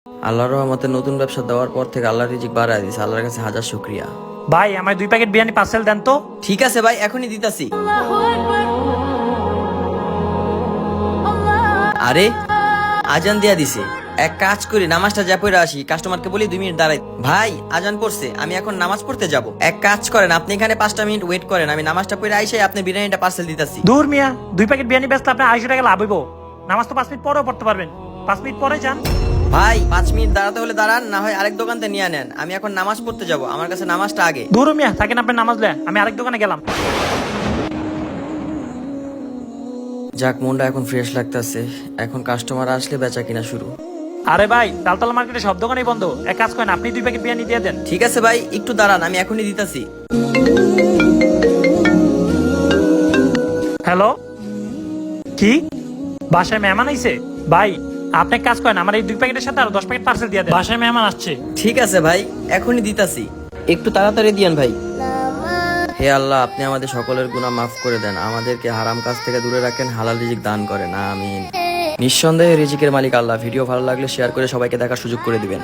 আল্লাহর রহমতে নতুন ব্যবসা দেওয়ার পর থেকে আল্লাহ রিজিক বাড়ায় দিয়েছে, আল্লাহর কাছে হাজার শুকরিয়া। ভাই আমার 2 প্যাকেট বিরিয়ানি পার্সেল দেন তো। ঠিক আছে ভাই, এখনই দিতাছি। আরে আজান দিয়া দিছে, এক কাজ করি নামাজটা যা পড়ে আসি, কাস্টমারকে বলি 2 মিনিট দাঁড়াই। ভাই আজান পড়ছে, আমি এখন নামাজ পড়তে যাব। এক কাজ করেন, আপনি এখানে 5টা মিনিট ওয়েট করেন, আমি নামাজটা পড়ে আইসে আপনি বিরিয়ানিটা পার্সেল দিতাছি। দূর মিয়া, 2 প্যাকেট বিরিয়ানি বেচলে আপনার 250 টাকা লাভ হইব। নামাজ তো 5 মিনিট পরেও পড়তে পারবেন, 5 মিনিট পরে যান। ভাই 5 মিনিট দাঁড়াতে হলে দাঁড়ান, না হয় আরেক দোকানতে নিয়ে নেন, আমি এখন নামাজ পড়তে যাব, আমার কাছে নামাজটা আগে। দূর মিয়া, থাকেন আপনি নামাজ লয়ে, আমি আরেক দোকানে গেলাম। যাক, মনটা এখন ফ্রেশ লাগতেছে, এখন কাস্টমার আসলে বেচা কিনা শুরু। আরে ভাই, তালতলা মার্কেটে সব দোকানই বন্ধ, এক কাজ করেন আপনি 2 প্যাকেট বিরিয়ানি দিয়ে দেন। ঠিক আছে ভাই, একটু দাঁড়ান, আমি এখনই দিতাছি। হ্যালো, কি বাসায় মেহমান আইছে? ভাই আপনি এক কাজ করেন, আমার এই 2 প্যাকেটের সাথে আরো 10 প্যাকেট পার্সেল দিয়ে দেন, বাসায় মেহমান আসছে। ঠিক আছে ভাই, এখনই দিতাছি, একটু তাড়াতাড়ি দিয়েন ভাই। হে আল্লাহ, আপনি আমাদের সকলের গুনাহ মাফ করে দেন, আমাদেরকে হারাম কাজ থেকে দূরে রাখেন, হালাল রিজিক দান করেন, আমিন। নিঃসন্দেহে রিজিকের মালিক আল্লাহ। ভিডিও ভালো লাগলে শেয়ার করে সবাইকে দেখার সুযোগ করে দিবেন।